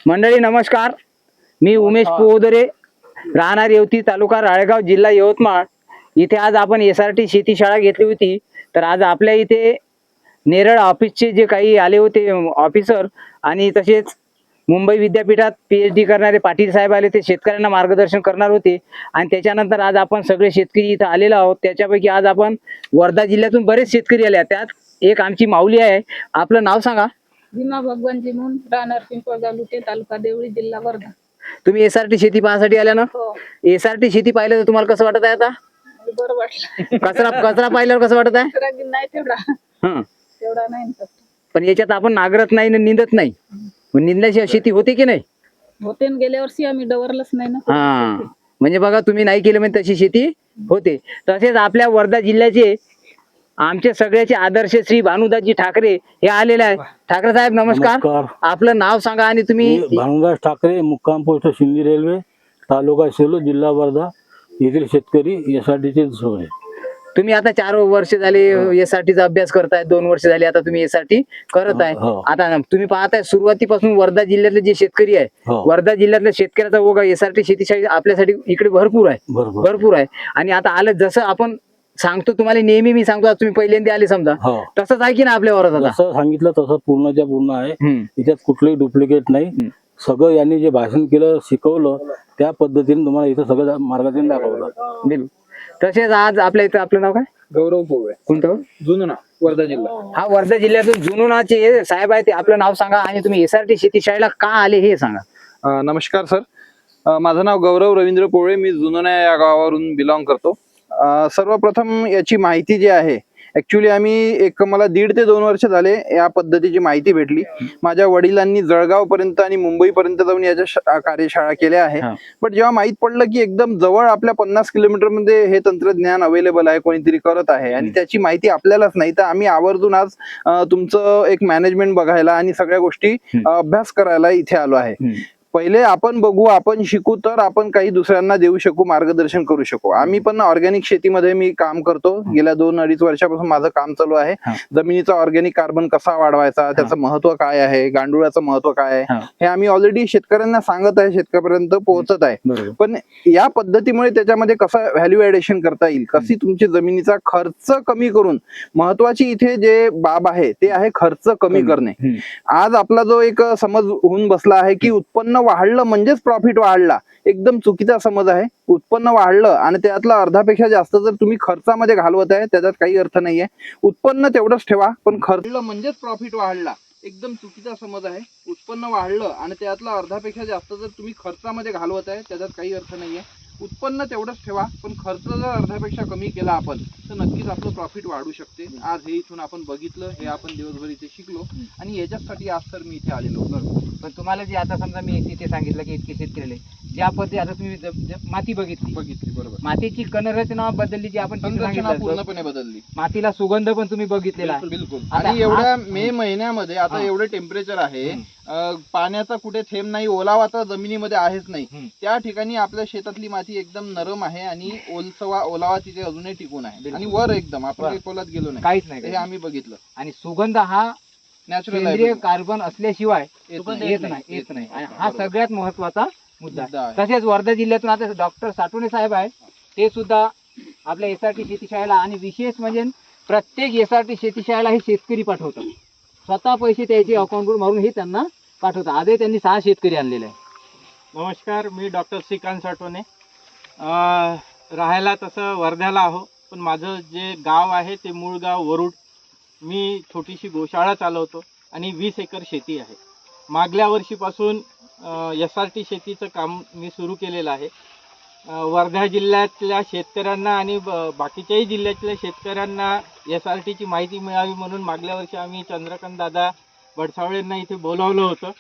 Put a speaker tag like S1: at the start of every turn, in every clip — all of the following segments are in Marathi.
S1: मंडळी नमस्कार, मी उमेश पोदरे, राहणार येवती, तालुका राळेगाव, जिल्हा यवतमाळ. इथे आज आपण SRT शेती शाळा घेतली होती. तर आज आपल्या इथे नेरळ ऑफिसचे जे काही आले होते ऑफिसर आणि तसेच मुंबई विद्यापीठात PhD करणारे पाटील साहेब आले, ते शेतकऱ्यांना मार्गदर्शन करणार होते. आणि त्याच्यानंतर आज आपण सगळे शेतकरी इथं आलेलो आहोत. त्याच्यापैकी आज आपण वर्धा जिल्ह्यातून बरेच शेतकरी आले, त्यात एक आमची माऊली आहे. आपलं नाव सांगा.
S2: भीमा भगवान जिमून, राहणार पिंपळगाव लुटे, तालुका देवळी, जिल्हा वर्धा.
S1: तुम्ही SRT शेती पाहण्यासाठी आल्या ना?
S2: हो,
S1: SRT शेती पाहिलं तर तुम्हाला कसं वाटत आहे? आता
S2: बरं वाटलं.
S1: कचरा पाहिल्यावर कसं वाटत आहे?
S2: कचरा नाही तेवढा
S1: हं.
S2: तेवढा नाही ना.
S1: पण याच्यात आपण नांगरत नाही ना निंदत नाही, मग निंदल्याशिवाय शेती होते की नाही?
S2: होते न, गेल्या वर्षी आम्ही डवरलंच नाही ना.
S1: हा, म्हणजे बघा, तुम्ही नाही केलं म्हणजे तशी शेती होते. तसेच आपल्या वर्धा जिल्ह्याचे आमचे सगळ्याचे आदर्श श्री भानुदासजी ठाकरे हे आलेले आहेत. ठाकरे साहेब नमस्कार.
S3: नमस्कार.
S1: आपलं नाव सांगा आणि तुम्ही.
S3: मी भानुदास ठाकरे, मुक्काम पोस्ट सिंधी रेल्वे, तालुका सेलू, जिल्हा वर्धा येथील शेतकरी SRTचे सोय.
S1: तुम्ही आता 4 वर्ष झाले SRTचा अभ्यास करताय, 2 वर्ष झाली आता तुम्ही SRT करत आहे.
S3: हो.
S1: आता तुम्ही पाहताय सुरुवातीपासून वर्धा जिल्ह्यातले जे शेतकरी आहे,
S3: हो.
S1: वर्धा जिल्ह्यातल्या शेतकऱ्याचा ओघ SRT शेतीसाठी आपल्यासाठी इकडे भरपूर आहे,
S3: बरोबर.
S1: भरपूर आहे. आणि आता आलं, जसं आपण सांगतो तुम्हाला नेहमी, मी सांगतो, आज तुम्ही पहिल्यांदा आले समजा,
S3: हो.
S1: तसंच आहे की ना आपल्या वर्धात आता?
S3: जसं सांगितलं तसं पूर्णच्या पूर्ण आहे. याच्यात कुठलंही डुप्लिकेट नाही. सगळं यांनी जे भाषण केलं, शिकवलं, त्या पद्धतीने तुम्हाला इथं सगळं मार्गदर्शन दाखवलं.
S1: बिलकुल. तसेच आज आपल्या इथं, आपलं नाव काय?
S4: गौरव पोवळे,
S1: कोणतं?
S4: जुनोना, वर्धा जिल्हा.
S1: हा, वर्धा जिल्ह्यातून जुनोनाचे साहेब आहे ते. आपलं नाव सांगा आणि तुम्ही SRT शेती शाळेला का आले हे सांगा.
S4: नमस्कार सर, माझं नाव गौरव रवींद्र पोवळे, मी जुनोना या गावावरून बिलॉंग करतो. सर्वप्रथम याची माहिती जी आहे, ऍक्च्युली आम्ही मला 1.5 ते 2 वर्ष झाले या पद्धतीची माहिती भेटली. माझ्या वडिलांनी जळगाव पर्यंत आणि मुंबई पर्यंत जाऊन याच्या कार्यशाळा केल्या आहे. पण जेव्हा माहित पडलं की एकदम जवळ आपल्या 50 किलोमीटर मध्ये हे तंत्रज्ञान अवेलेबल आहे, कोणीतरी करत आहे आणि त्याची माहिती आपल्यालाच नाही, तर आम्ही आवर्जून आज तुमचं एक मॅनेजमेंट बघायला आणि सगळ्या गोष्टी अभ्यास करायला इथे आलो आहे. पहिले आपण बघू, आपण शिकू, तर आपण काही दुसऱ्यांना देऊ शकू, मार्गदर्शन करू शकू. आम्ही पण ऑर्गॅनिक शेतीमध्ये मी काम करतो. गेल्या 2-2.5 वर्षापासून माझं काम चालू आहे. जमिनीचा ऑर्गॅनिक कार्बन कसा वाढवायचा, त्याचं महत्व काय आहे, गांडुळाचं महत्व काय आहे, हे आम्ही ऑलरेडी शेतकऱ्यांना सांगत आहे, शेतकऱ्यापर्यंत पोहोचत आहे. पण या पद्धतीमुळे त्याच्यामध्ये कसं व्हॅल्यू ऍडिशन करता येईल, कशी तुमची जमिनीचा खर्च कमी करून, महत्वाची इथे जे बाब आहे ते आहे खर्च कमी करणे. आज आपला जो एक समज होऊन बसला आहे की उत्पन्न वाढलं म्हणजेच प्रॉफिट वाढला, एकदम चुकीचा समज आहे. उत्पन्न वाढलं आणि त्यातला अर्धापेक्षा जास्त जर तुम्ही खर्चामध्ये घालवत आहे, त्याच्यात काही अर्थ नाहीये. उत्पन्न तेवढंच ठेवा, पण खर्च म्हणजेच प्रॉफिट वाढला, एकदम चुकीचा समज आहे. उत्पन्न वाढलं आणि त्यातला अर्धापेक्षा जास्त जर तुम्ही खर्चामध्ये घालवत आहे, त्याच्यात काही अर्थ नाहीये. उत्पन्न तेवढंच ठेवा, पण खर्च जर अर्ध्यापेक्षा कमी केला आपण, तर नक्कीच आपलं प्रॉफिट वाढू शकते. आज हे इथून आपण बघितलं, हे आपण दिवसभर इथे शिकलो आणि याच्यासाठी आज तर मी इथे आलेलो.
S1: पण तुम्हाला जे आता समजा मी तिथे सांगितलं की इतके शेतकरी ज्या पद्धती, आता तुम्ही माती बघितली,
S4: बरोबर.
S1: मातीची कणरचना बदलली, जी आपण तिथे सांगितलं,
S4: पूर्णपणे बदलली.
S1: मातीला सुगंध पण तुम्ही बघितलेला आहे.
S4: बिलकुल.
S1: आता
S4: आणि एवढ्या मे महिन्यामध्ये आता एवढे टेम्परेचर आहे, पाण्याचा कुठे थेंब नाही, ओलावा तर जमिनीमध्ये आहेच नाही. त्या ठिकाणी आपल्या शेतातली माती एकदम नरम आहे आणि ओलावा तिथे अजूनही टिकून आहे आणि वर एकदम आपण काही खोलात गेलो नाही,
S1: काहीच नाही,
S4: हे आम्ही बघितलं.
S1: आणि सुगंध हा
S4: नॅचरल
S1: सेंद्रिय कार्बन असल्याशिवाय
S4: येत
S1: येत नाही. आणि हा
S4: बरोबर.
S1: सगळ्यात महत्वाचा मुद्दा
S4: मुद्दा
S1: आहे.
S4: आहे.
S1: तसेच वर्धा जिल्ह्यातून आता डॉक्टर साठवणे साहेब आहेत, ते सुद्धा आपल्या SRT शेती शाळेला, आणि विशेष म्हणजे प्रत्येक SRT शेती शाळेला हे शेतकरी पाठवतात, स्वतः पैसे त्याचे अकाउंटवर मारून हे त्यांना पाठवतात. आजही त्यांनी 6 शेतकरी आणलेले आहे.
S5: नमस्कार, मी डॉक्टर श्रीकांत साठवणे. राहायला तसं वर्ध्याला आहो, पण माझं जे गाव आहे ते मूळ गाव वरुड. मी छोटीशी गोशाळा चालवतो आणि 20 एकर शेती आहे. मागल्या वर्षीपासून SRT शेतीचं काम मी सुरू केलेलं आहे. वर्धा जिल्ह्यातल्या शेतकऱ्यांना आणि बाकीच्याही जिल्ह्यातल्या शेतकऱ्यांना SRTची माहिती मिळावी म्हणून मागल्या वर्षी आम्ही चंद्रकांत दादा बडसावळेंना इथे बोलावलं होतं.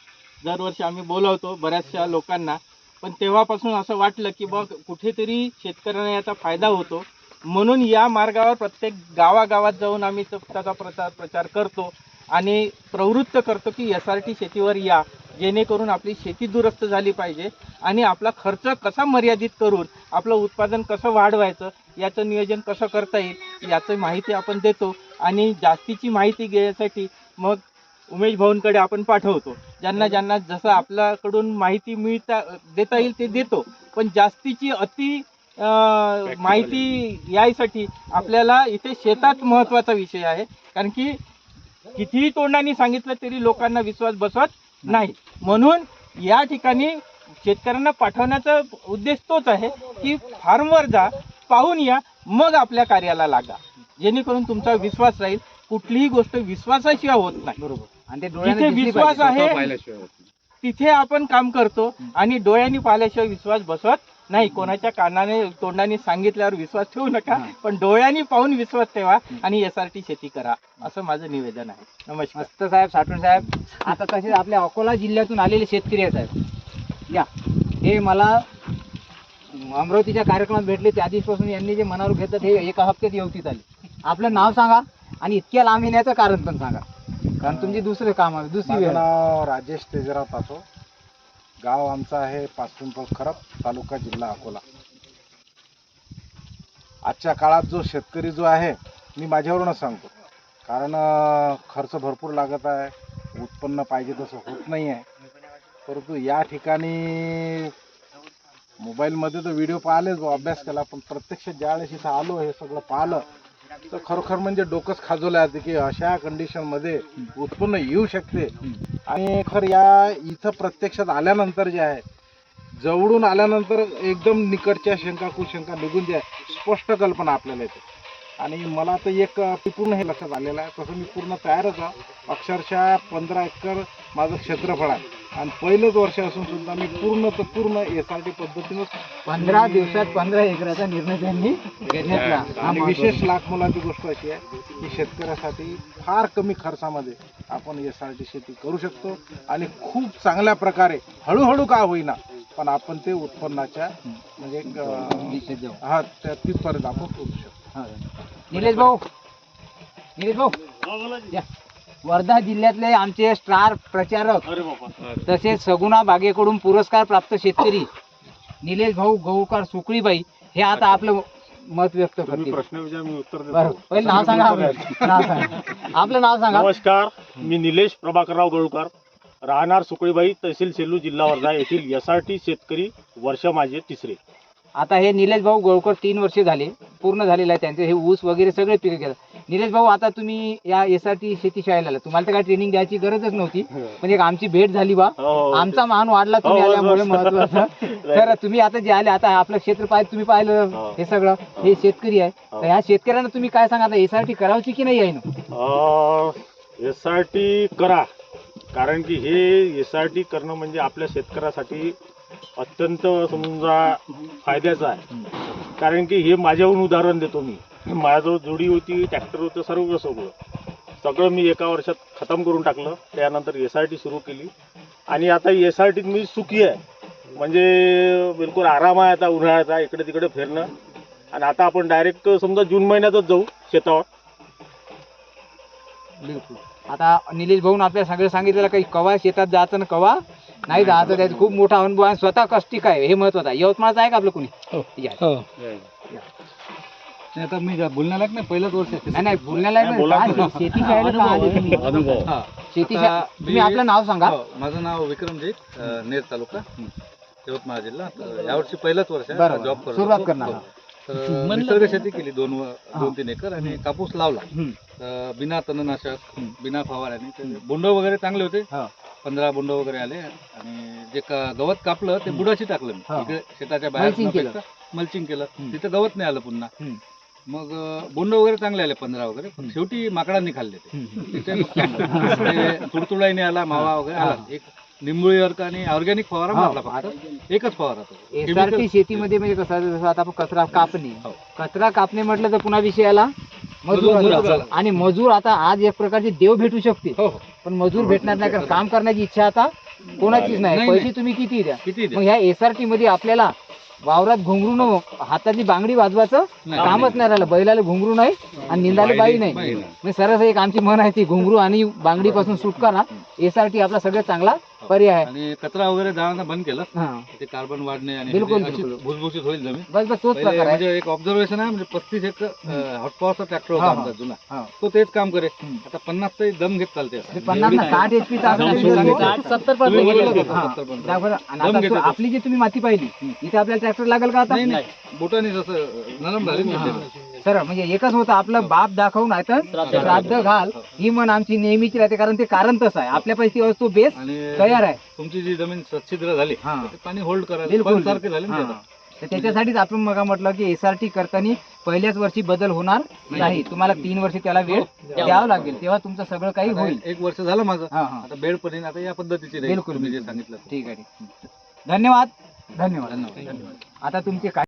S5: दरवर्षी आम्ही बोलावतो बऱ्याचशा लोकांना, पण तेव्हापासून असं वाटलं की बघ कुठेतरी शेतकऱ्यांना याचा फायदा होतो, म्हणून या मार्गावर प्रत्येक गावागावात जाऊन आम्ही त्याचा प्रचार करतो आणि प्रवृत्त करतो की SRT शेतीवर या, जेणेकरून आपली शेती दुरुस्त झाली पाहिजे आणि आपला खर्च कसा मर्यादित करून आपलं उत्पादन कसं वाढवायचं, याचं नियोजन कसं करता येईल याची माहिती आपण देतो. आणि जास्तीची माहिती घेण्यासाठी मग उमेश भाऊंकडे आपण पाठवतो. ज्यांना ज्यांना जसं आपल्याकडून माहिती देता येईल ते देतो, पण जास्तीची माहिती यायसाठी आपल्याला इथे शेतात महत्त्वाचा विषय आहे. कारण की कितीही तोंडाने सांगितलं तरी लोकांना विश्वास बसवत नाही. म्हणून या ठिकाणी शेतकऱ्यांना पाठवण्याचा उद्देश तोच आहे की फार्मवर जा, पाहून या, मग आपल्या कार्याला लागा, जेणेकरून तुमचा विश्वास राहील. कुठलीही गोष्ट विश्वासाशिवाय होत नाही.
S1: बरोबर. आणि ते
S5: जिथे
S1: डोळ्याने दिसली
S5: विश्वास
S1: पाहिजे.
S5: आहे तिथे आपण काम करतो आणि डोळ्यांनी पाहिल्याशिवाय विश्वास बसवत नाही. कोणाच्या कानाने तोंडाने सांगितल्यावर विश्वास ठेवू नका, पण डोळ्यांनी पाहून विश्वास ठेवा आणि SRT शेती करा, असं माझं निवेदन आहे. नमस्कार.
S1: मस्त साहेब, साठवण साहेब. आता तसेच आपल्या अकोला जिल्ह्यातून आलेले शेतकरी आहे साहेब. या हे मला अमरावतीच्या कार्यक्रमात भेटले, त्या दिवसापासून यांनी जे मनावर घेतलं हे एका हप्त्यात येवतीत आले. आपलं नाव सांगा आणि इतक्या लांब येण्याचं कारण पण सांगा, कारण तुमची दुसरं काम आहे, दुसरी वेळ.
S6: माझं नाव राजेश तेजराव तातो. गाव आमचं आहे पाचपिंपळ खरप, तालुका जिल्हा अकोला. आजच्या काळात जो शेतकरी जो आहे, मी माझ्यावरूनच सांगतो, कारण खर्च भरपूर लागत आहे, उत्पन्न पाहिजे तसं होत नाही आहे. परंतु या ठिकाणी मोबाईलमध्ये तर व्हिडिओ पाहिलेच, अभ्यास केला, पण प्रत्यक्ष ज्यावेळेस इथं आलो, हे सगळं पाहिलं, तर खरोखर म्हणजे डोकंच खाजवलं आहे की अशा कंडिशनमध्ये उत्पन्न येऊ शकते. आणि खरं या इथं प्रत्यक्षात आल्यानंतर जे आहे, जवळून आल्यानंतर एकदम निकटच्या शंका कुशंका निघून जे आहे स्पष्ट कल्पना आपल्याला येते. आणि मला तर एक पूर्ण हे लक्षात आलेलं आहे, तसं मी पूर्ण तयारच आहे. अक्षरशः 15 एकर माझं क्षेत्रफळ आहे आणि पहिलंच वर्ष असून सुद्धा मी पूर्ण SRT पद्धतीनं
S1: 15 दिवसात 15 एकराचा निर्णय त्यांनी घेतला.
S6: आणि विशेष लाख मोलाची गोष्ट अशी आहे की शेतकऱ्यासाठी फार कमी खर्चामध्ये आपण SRT शेती करू शकतो आणि खूप चांगल्या प्रकारे हळूहळू का होईना पण आपण ते उत्पन्नाच्या म्हणजे तिथपर्यंत आपण पोहोचू शकतो.
S1: निलेश भाऊ, या. वर्धा जिल्ह्यातले आमचे स्टार प्रचारक तसेच सगुणा बागेकडून पुरस्कार प्राप्त शेतकरी निलेश भाऊ गौकर सुकळीबाई हे आता आपलं मत व्यक्त करतील. बरं, पहिलं नाव सांगा. आपलं नाव सांगा.
S7: नमस्कार, मी निलेश प्रभाकरराव गौळकर, राहणार सुकळीबाई, तहसील सेलू, जिल्हा वर्धा येथील SRT शेतकरी, वर्ष माझे 3रे.
S1: आता हे निलेश भाऊ गोळकर 3 वर्ष झाले पूर्ण झालेलं आहे त्यांचे. हे ऊस वगैरे सगळे पिकं घेतात. निलेश भाऊ, आता तुम्ही या SRT शेती शाळेला आला, तुम्हाला तर काय ट्रेनिंग द्यायची गरजच नव्हती, पण एक आमची भेट झाली बा, आमचा मान वाढला तुम्ही आल्यामुळे महत्वाचं. तर तुम्ही आता जे आले, आता आपलं क्षेत्र पाहिलं, तुम्ही पाहिलं हे सगळं, हे शेतकरी आहे, तर ह्या शेतकऱ्यांना तुम्ही काय सांगा, आता SRT करायची की नाही आहे ना?
S7: SRT करा, कारण की हे SRT करणं म्हणजे आपल्या शेतकऱ्यासाठी अत्यंत समजा फायद्याचं आहे. कारण की हे माझ्याहून उदाहरण देतो मी. माझ्याजवळ जोडी होती, ट्रॅक्टर होतं, सगळं मी एका वर्षात खतम करून टाकलं. त्यानंतर SRT सुरू केली आणि आता SRT मी सुखी आहे, म्हणजे बिलकुल आराम आहे. आता उन्हाळ्याचा इकडे तिकडे फिरणं, आणि आता आपण डायरेक्ट समजा जून महिन्यातच जाऊ शेतावर.
S1: बिलकुल. आता निलेश भाऊन आपल्याला सगळं सांगितलेलं, काही कवा शेतात जायचं ना कवा नाही जायचं, त्याचा खूप मोठा अनुभव आहे. स्वतः कष्टिक आहे, हे महत्वाचं आहे. यवतमाळचं आहे का आपलं कोणी?
S3: आता मी बोलण्यालायक नाही, पहिलंच वर्ष.
S1: नाही बोलण्याला शेती शाळेला का आले तुम्ही? शेती तुम्ही आपलं नाव सांगा.
S8: माझं नाव विक्रमजीत, नेर तालुका, यवतमाळ जिल्हा. यावर्षी पहिलंच वर्ष जॉब करतो.
S1: सुरुवात करणार.
S8: निसर्ग शेती केली 2-3 एकर आणि कापूस लावला बिना तणनाशक, बिना फवाऱ्याने. बोंड वगैरे चांगले होते, 15 बोंड वगैरे आले. आणि जे गवत कापलं ते बुडाशी टाकलं मी इकडे शेताच्या बाहेर, मल्चिंग केलं. तिथं गवत नाही आलं पुन्हा. मग बोंड वगैरे चांगले आले 15 वगैरे, पण शेवटी माकडांनी खाल्ले ते. तुडतुडाईने आला, मावा वगैरे आला. एक निंबोळी अर्क आणि ऑर्गॅनिक फवारा मारला, फक्त एकच फवारा.
S1: SRT शेतीमध्ये म्हणजे कसं, जसं आता आपण कचरा कापणे म्हटलं तर पुन्हा विषय आला मजूर. आणि मजूर आता आज एक प्रकारचे देव भेटू शकते, पण मजूर भेटणार नाही, कारण काम करण्याची इच्छा आता कोणाचीच नाही. पैसे तुम्ही किती द्या. मग ह्या SRT मध्ये आपल्याला वावरात घुंगरू न, हातातली बांगडी वाजवायचं कामच नाही राहिलं. बैलाला घुंगरू नाही आणि निंदाला बाई नाही. सरस एक आमची म्हण आहे ती, घुंगरू आणि बांगडी पासून सुटका ना. SRT आपला सगळ्यात चांगला पर्याय आहे.
S8: आणि कचरा वगैरे जाळणं बंद केलं.
S1: हा.
S8: ते कार्बन वाढणे आणि
S1: बिलकुल,
S8: अशी
S1: बिलकुल.
S8: भुसभुशीत होईल जमीन.
S1: बस बस तोच
S8: पहिले
S1: प्रकार आहे.
S8: म्हणजे एक ऑब्झर्वेशन आहे, म्हणजे 35 एक हॉटपॉवरचा ट्रॅक्टर होता
S1: हा,
S8: आमचा
S1: हा.
S8: जुना.
S1: हा.
S8: तो तेच काम करे.
S1: हम्म.
S8: आता 50चा दम घेत चालते.
S1: ते 50 ना 60 HP चा असेल तरी तो 70 पर्यंत
S8: तुम्ही
S1: गेलेला
S8: बोलला
S1: आहे.
S8: होता,
S1: हा.
S8: 70 पर्यंत.
S1: दाखवा. आणि
S8: दम
S1: आता
S8: घेते तो.
S1: आपली जी तुम्ही माती पाहिली इथे आपल्याला ट्रॅक्टर लागेल का आता?
S8: नाही बोटाने जसं नरम झाली ना ते.
S1: सर म्हणजे एकच होतं आपलं बाप दाखवून आहे तर श्राद्ध घाल ही म्हण आमची नेहमीची राहते, कारण ते कारण तसं आहे. आपल्या पैसे वस्तू बेस
S8: आणि
S1: तयार आहे.
S8: तुमची जी जमीन सच्छिद्र झाली
S1: हा.
S8: तर ते पाणी होल्ड करायला
S1: बिलकुल.
S8: पण सारखे झाले ना ते
S1: हा.
S8: आता.
S1: तर त्याच्यासाठीच आपण मग म्हटलं की SRT करताना पहिल्याच वर्षी बदल होणार नाही, तुम्हाला 3 वर्ष त्याला वेळ द्यावा लागेल, तेव्हा तुमचं सगळं काही
S8: आता
S1: होईल.
S8: 1 वर्ष झालं माझं.
S1: हा, हा.
S8: आता बेड पण आता या पद्धतीची राहील,
S1: बिलकुल.
S8: तुम्ही जे सांगितलं.
S1: ठीक आहे. धन्यवाद. धन्यवाद. आता तुमचे काय